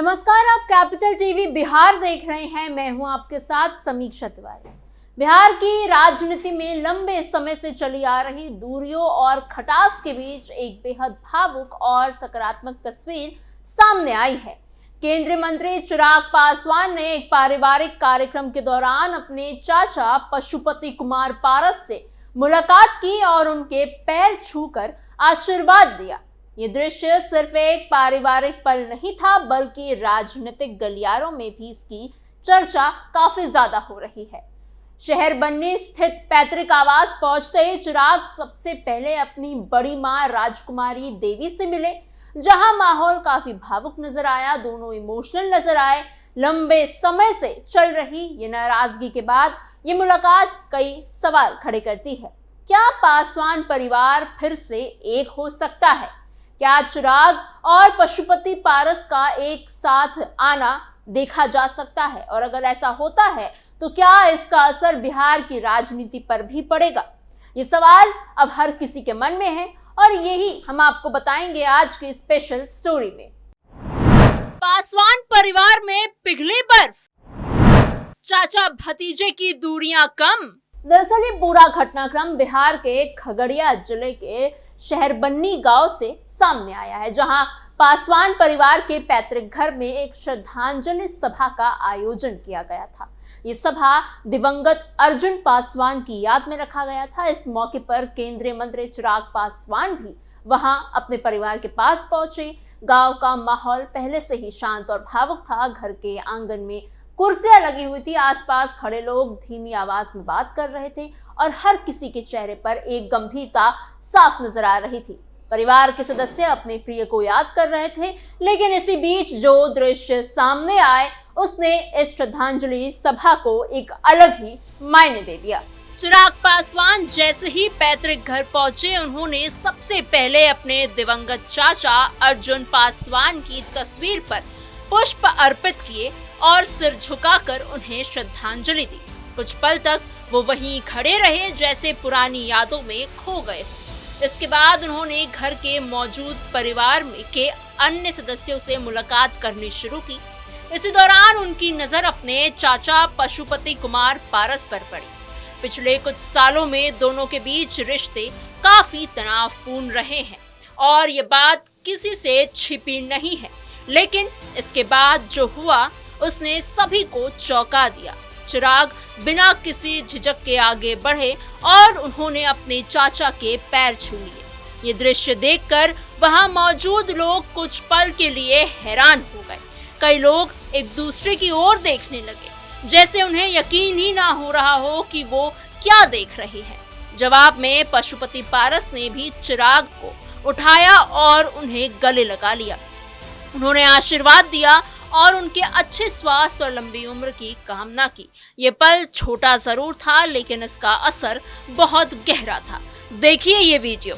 नमस्कार, आप capital TV Bihar देख रहे हैं। मैं हूं आपके साथ समीक्षा तिवारी। बिहार की राजनीति में लंबे समय से चली आ रही दूरियों और खटास के बीच एक बेहद भावुक और सकारात्मक तस्वीर सामने आई है। केंद्रीय मंत्री चिराग पासवान ने एक पारिवारिक कार्यक्रम के दौरान अपने चाचा पशुपति कुमार पारस से मुलाकात की और उनके पैर छूकर आशीर्वाद दिया। ये दृश्य सिर्फ एक पारिवारिक पल नहीं था, बल्कि राजनीतिक गलियारों में भी इसकी चर्चा काफी ज्यादा हो रही है। शहर बन्नी स्थित पैतृक आवास पहुंचते ही चिराग सबसे पहले अपनी बड़ी मां राजकुमारी देवी से मिले, जहां माहौल काफी भावुक नजर आया। दोनों इमोशनल नजर आए। लंबे समय से चल रही ये नाराजगी के बाद ये मुलाकात कई सवाल खड़े करती है। क्या पासवान परिवार फिर से एक हो सकता है? क्या चिराग और पशुपति पारस का एक साथ आना देखा जा सकता है? और अगर ऐसा होता है तो क्या इसका असर बिहार की राजनीति पर भी पड़ेगा? ये सवाल अब हर किसी के मन में है और यही हम आपको बताएंगे आज की स्पेशल स्टोरी में। पासवान परिवार में पिघली बर्फ, चाचा भतीजे की दूरियां कम। दरअसल ये पूरा घटनाक्रम बिहार के खगड़िया जिले के शहर बन्नी गांव से सामने आया है, जहां पासवान परिवार के पैतृक घर में एक श्रद्धांजलि सभा का आयोजन किया गया था। ये सभा दिवंगत अर्जुन पासवान की याद में रखा गया था। इस मौके पर केंद्रीय मंत्री चिराग पासवान भी वहां अपने परिवार के पास पहुंचे। गांव का माहौल पहले से ही शांत और भावुक था। घर के आंगन में कुर्सियां लगी हुई थी, आसपास खड़े लोग धीमी आवाज में बात कर रहे थे और हर किसी के चेहरे पर एक गंभीरता साफ नजर आ रही थी। परिवार के सदस्य अपने प्रिय को याद कर रहे थे, लेकिन इसी बीच जो दृश्य सामने आए उसने इस श्रद्धांजलि सभा को एक अलग ही मायने दे दिया। चिराग पासवान जैसे ही पैतृक घर पहुंचे, उन्होंने सबसे पहले अपने दिवंगत चाचा अर्जुन पासवान की तस्वीर पर पुष्प अर्पित किए और सिर झुकाकर उन्हें श्रद्धांजलि दी। कुछ पल तक वो वहीं खड़े रहे, जैसे पुरानी यादों में खो गए। इसके बाद उन्होंने घर के मौजूद परिवार में के अन्य सदस्यों से मुलाकात करनी शुरू की। इसी दौरान उनकी नजर अपने चाचा पशुपति कुमार पारस पर पड़ी। पिछले कुछ सालों में दोनों के बीच रिश्ते काफी तनावपूर्ण रहे हैं और ये बात किसी से छिपी नहीं है, लेकिन इसके बाद जो हुआ उसने सभी को चौंका दिया। चिराग बिना किसी झिझक के आगे बढ़े और उन्होंने अपने चाचा के पैर छू लिए। ये दृश्य देखकर वहां मौजूद लोग कुछ पल के लिए हैरान हो गए। कई लोग एक दूसरे की ओर देखने लगे, जैसे उन्हें यकीन ही ना हो रहा हो कि वो क्या देख रहे हैं। जवाब में पशुपति पारस ने भी चिराग को उठाया और उन्हें गले लगा लिया। उन्होंने आशीर्वाद दिया और उनके अच्छे स्वास्थ्य और लंबी उम्र की कामना की। ये पल छोटा जरूर था, लेकिन इसका असर बहुत गहरा था। देखिए ये वीडियो।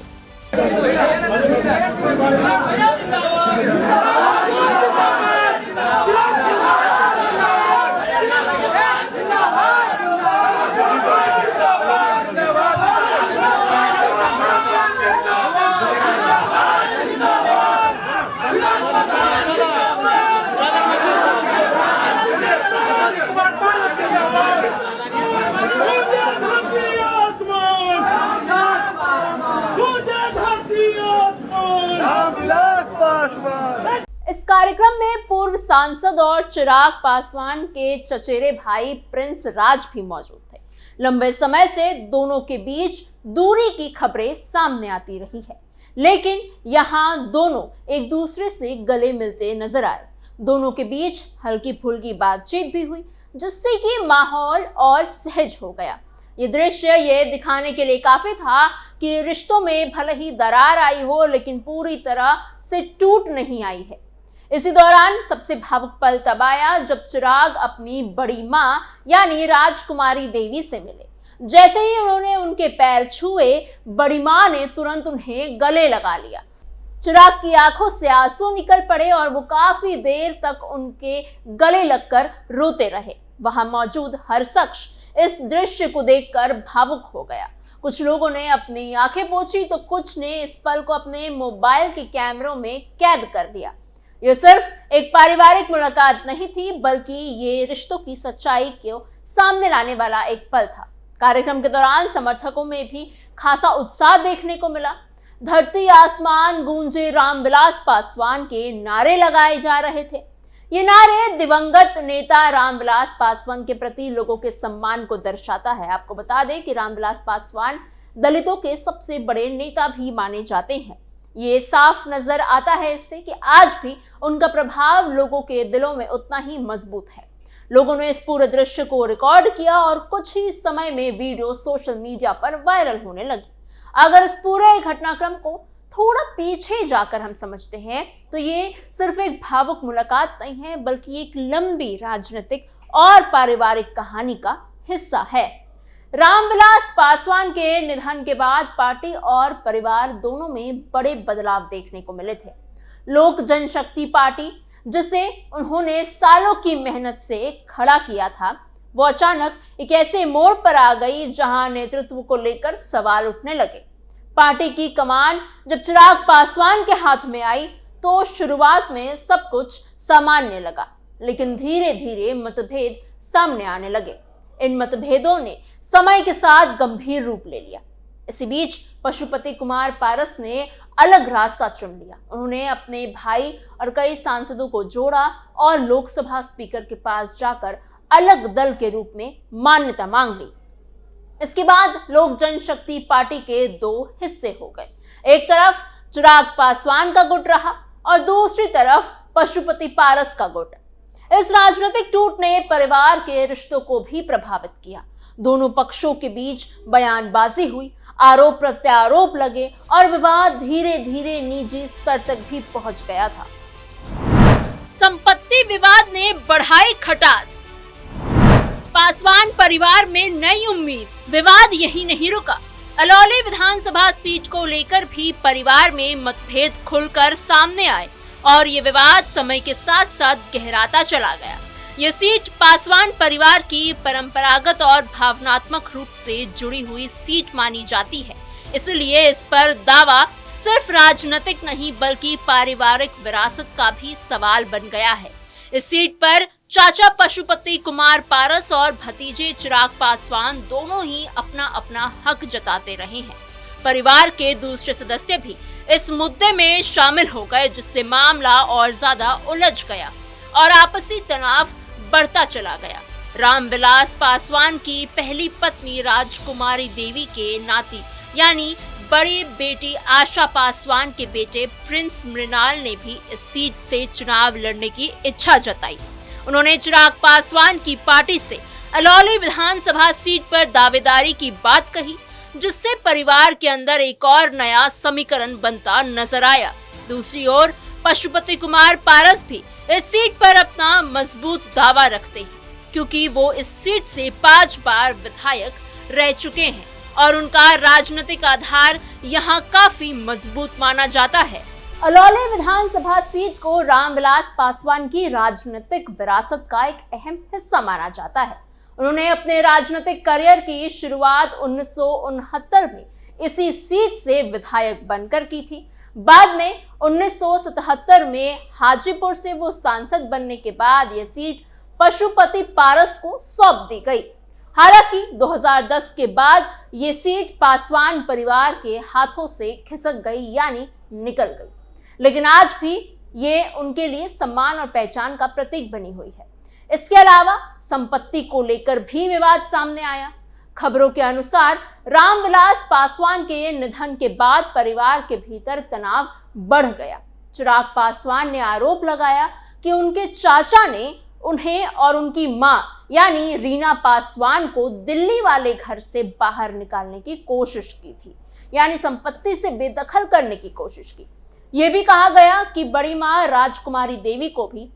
इस कार्यक्रम में पूर्व सांसद और चिराग पासवान के चचेरे भाई प्रिंस राज भी मौजूद थे। लंबे समय से दोनों के बीच दूरी की खबरें सामने आती रही है, लेकिन यहाँ दोनों एक दूसरे से गले मिलते नजर आए। दोनों के बीच हल्की फुल्की बातचीत भी हुई, जिससे कि माहौल और सहज हो गया। ये दृश्य ये दिखाने के लिए काफी था कि रिश्तों में भले ही दरार आई हो, लेकिन पूरी तरह से टूट नहीं आई है। इसी दौरान सबसे भावुक पल तब आया जब चिराग अपनी बड़ी मां यानी राजकुमारी देवी से मिले। जैसे ही उन्होंने उनके पैर छुए, बड़ी मां ने तुरंत उन्हें गले लगा लिया। चिराग की आंखों से आंसू निकल पड़े और वो काफी देर तक उनके गले लगकर रोते रहे। वहां मौजूद हर शख्स इस दृश्य को देखकर भावुक हो गया। कुछ लोगों ने अपनी आंखें पोंछी तो कुछ ने इस पल को अपने मोबाइल के कैमरों में कैद कर लिया। ये सिर्फ एक पारिवारिक मुलाकात नहीं थी, बल्कि ये रिश्तों की सच्चाई को सामने लाने वाला एक पल था। कार्यक्रम के दौरान समर्थकों में भी खासा उत्साह देखने को मिला। धरती आसमान गूंजे, रामविलास पासवान के नारे लगाए जा रहे थे। ये नारे दिवंगत नेता रामविलास पासवान के प्रति लोगों के सम्मान को दर्शाता है। आपको बता दें कि रामविलास पासवान दलितों के सबसे बड़े नेता भी माने जाते हैं। ये साफ नजर आता है इससे कि आज भी उनका प्रभाव लोगों के दिलों में उतना ही मजबूत है। लोगों ने इस पूरे दृश्य को रिकॉर्ड किया और कुछ ही समय में वीडियो सोशल मीडिया पर वायरल होने लगी। अगर इस पूरे घटनाक्रम को थोड़ा पीछे जाकर हम समझते हैं तो ये सिर्फ एक भावुक मुलाकात नहीं है, बल्कि एक लंबी राजनीतिक और पारिवारिक कहानी का हिस्सा है। रामविलास पासवान के निधन के बाद पार्टी और परिवार दोनों में बड़े बदलाव देखने को मिले थे। लोक जनशक्ति पार्टी, जिसे उन्होंने सालों की मेहनत से खड़ा किया था, वो अचानक एक ऐसे मोड़ पर आ गई जहां नेतृत्व को लेकर सवाल उठने लगे। पार्टी की कमान जब चिराग पासवान के हाथ में आई तो शुरुआत में सब कुछ सामान्य लगा, लेकिन धीरे धीरे मतभेद सामने आने लगे। इन मतभेदों ने समय के साथ गंभीर रूप ले लिया। इसी बीच पशुपति कुमार पारस ने अलग रास्ता चुन लिया। उन्होंने अपने भाई और कई सांसदों को जोड़ा और लोकसभा स्पीकर के पास जाकर अलग दल के रूप में मान्यता मांग ली। इसके बाद लोक जनशक्ति पार्टी के दो हिस्से हो गए। एक तरफ चिराग पासवान का गुट रहा और दूसरी तरफ पशुपति पारस का गुट। इस राजनीतिक टूट ने परिवार के रिश्तों को भी प्रभावित किया। दोनों पक्षों के बीच बयानबाजी हुई, आरोप प्रत्यारोप लगे और विवाद धीरे धीरे निजी स्तर तक भी पहुंच गया था। संपत्ति विवाद ने बढ़ाई खटास, पासवान परिवार में नई उम्मीद। विवाद यही नहीं रुका। अलौली विधानसभा सीट को लेकर भी परिवार में मतभेद खुलकर सामने आए और ये विवाद समय के साथ साथ गहराता चला गया। ये सीट पासवान परिवार की परंपरागत और भावनात्मक रूप से जुड़ी हुई सीट मानी जाती है, इसलिए इस पर दावा सिर्फ राजनीतिक नहीं बल्कि पारिवारिक विरासत का भी सवाल बन गया है। इस सीट पर चाचा पशुपति कुमार पारस और भतीजे चिराग पासवान दोनों ही अपना अपना हक जताते रहे हैं। परिवार के दूसरे सदस्य भी इस मुद्दे में शामिल हो गए, जिससे मामला और ज्यादा उलझ गया और आपसी तनाव बढ़ता चला गया। रामविलास पासवान की पहली पत्नी राजकुमारी देवी के नाती यानी बड़ी बेटी आशा पासवान के बेटे प्रिंस मृणाल ने भी इस सीट से चुनाव लड़ने की इच्छा जताई। उन्होंने चिराग पासवान की पार्टी से अलौली विधानसभा सीट पर दावेदारी की बात कही, जिससे परिवार के अंदर एक और नया समीकरण बनता नजर आया। दूसरी ओर पशुपति कुमार पारस भी इस सीट पर अपना मजबूत दावा रखते हैं, क्योंकि वो इस सीट से 5 बार विधायक रह चुके हैं और उनका राजनीतिक आधार यहाँ काफी मजबूत माना जाता है। अलौली विधानसभा सीट को रामविलास पासवान की राजनीतिक विरासत का एक अहम हिस्सा माना जाता है। उन्होंने अपने राजनीतिक करियर की शुरुआत 1969 में इसी सीट से विधायक बनकर की थी। बाद में 1977 में हाजीपुर से वो सांसद बनने के बाद ये सीट पशुपति पारस को सौंप दी गई। हालांकि 2010 के बाद ये सीट पासवान परिवार के हाथों से खिसक गई यानी निकल गई, लेकिन आज भी ये उनके लिए सम्मान और पहचान का प्रतीक बनी हुई है। इसके अलावा संपत्ति को लेकर भी विवाद सामने आया। खबरों के अनुसार रामविलास पासवान के निधन के बाद परिवार के भीतर तनाव बढ़ गया। चिराग पासवान ने आरोप लगाया कि उनके चाचा ने उन्हें और उनकी मां यानी रीना पासवान को दिल्ली वाले घर से बाहर निकालने की कोशिश की थी, यानी संपत्ति से बेदखल करने की कोशिश की। यह भी कहा गया कि बड़ी मां राजकुमारी देवी को भी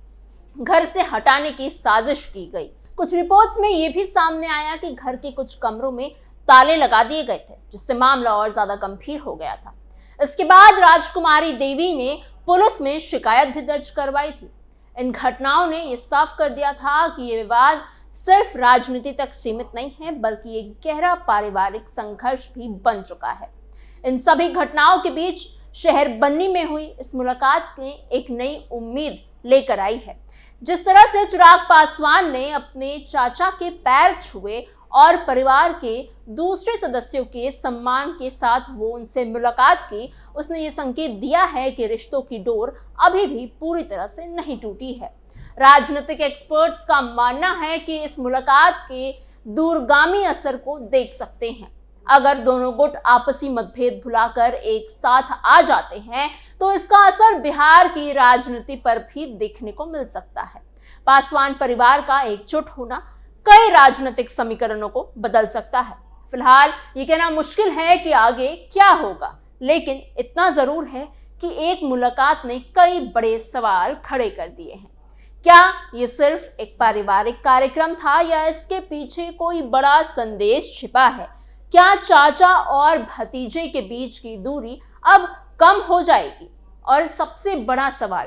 घर से हटाने की साजिश की गई। कुछ रिपोर्ट्स में यह भी सामने आया कि घर के कुछ कमरों में ताले लगा दिए गए थे, जिससे मामला और ज्यादा गंभीर हो गया था। इसके बाद राजकुमारी देवी ने पुलिस में शिकायत भी दर्ज करवाई थी। इन घटनाओं ने यह साफ कर दिया था कि यह विवाद सिर्फ राजनीति तक सीमित नहीं है, बल्कि एक गहरा पारिवारिक संघर्ष भी बन चुका है। इन सभी घटनाओं के बीच शहर बन्नी में हुई इस मुलाकात ने एक नई उम्मीद लेकर आई है। जिस तरह से चिराग पासवान ने अपने चाचा के पैर छुए और परिवार के दूसरे सदस्यों के सम्मान के साथ वो उनसे मुलाकात की, उसने ये संकेत दिया है कि रिश्तों की डोर अभी भी पूरी तरह से नहीं टूटी है। राजनीतिक एक्सपर्ट्स का मानना है कि इस मुलाकात के दूरगामी असर को देख सकते हैं। अगर दोनों गुट आपसी मतभेद भुलाकर एक साथ आ जाते हैं तो इसका असर बिहार की राजनीति पर भी देखने को मिल सकता है। पासवान परिवार का एकजुट होना कई राजनीतिक समीकरणों को बदल सकता है। फिलहाल ये कहना मुश्किल है कि आगे क्या होगा, लेकिन इतना जरूर है कि एक मुलाकात ने कई बड़े सवाल खड़े कर दिए हैं। क्या ये सिर्फ एक पारिवारिक कार्यक्रम था या इसके पीछे कोई बड़ा संदेश छिपा है? क्या चाचा और भतीजे के बीच की दूरी अब कम हो जाएगी? और सबसे बड़ा सवाल,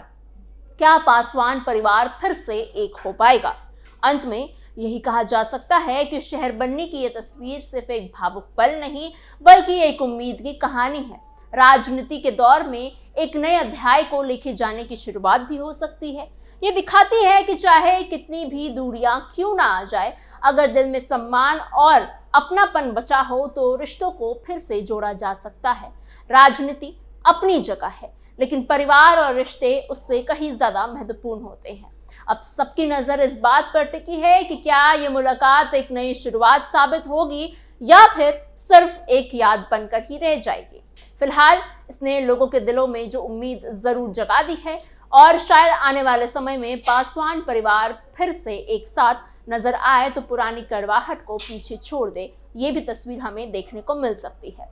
क्या पासवान परिवार फिर से एक हो पाएगा? अंत में यही कहा जा सकता है कि शहर बन्नी की यह तस्वीर सिर्फ एक भावुक पल नहीं बल्कि एक उम्मीद की कहानी है। राजनीति के दौर में एक नए अध्याय को लेके जाने की शुरुआत भी हो सकती है। ये दिखाती है कि चाहे कितनी भी दूरियां क्यों ना आ जाए, अगर दिल में सम्मान और अपनापन बचा हो तो रिश्तों को फिर से जोड़ा जा सकता है। राजनीति अपनी जगह है, लेकिन परिवार और रिश्ते उससे कहीं ज्यादा महत्वपूर्ण होते हैं। अब सबकी नजर इस बात पर टिकी है कि क्या ये मुलाकात एक नई शुरुआत साबित होगी या फिर सिर्फ एक याद बनकर ही रह जाएगी। फिलहाल इसने लोगों के दिलों में जो उम्मीद जरूर जगा दी है और शायद आने वाले समय में पासवान परिवार फिर से एक साथ नजर आए तो पुरानी कड़वाहट को पीछे छोड़ दे, ये भी तस्वीर हमें देखने को मिल सकती है।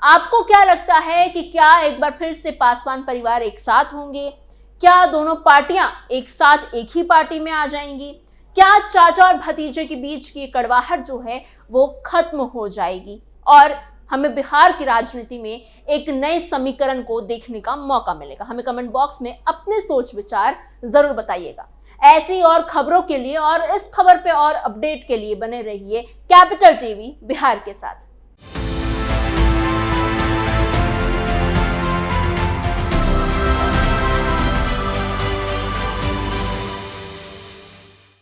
आपको क्या लगता है कि क्या एक बार फिर से पासवान परिवार एक साथ होंगे? क्या दोनों पार्टियां एक साथ एक ही पार्टी में आ जाएंगी? क्या चाचा और भतीजे के बीच की कड़वाहट जो है वो खत्म हो जाएगी और हमें बिहार की राजनीति में एक नए समीकरण को देखने का मौका मिलेगा? हमें कमेंट बॉक्स में अपने सोच विचार जरूर बताइएगा। ऐसी और खबरों के लिए और इस खबर पे और अपडेट के लिए बने रहिए कैपिटल टीवी बिहार के साथ।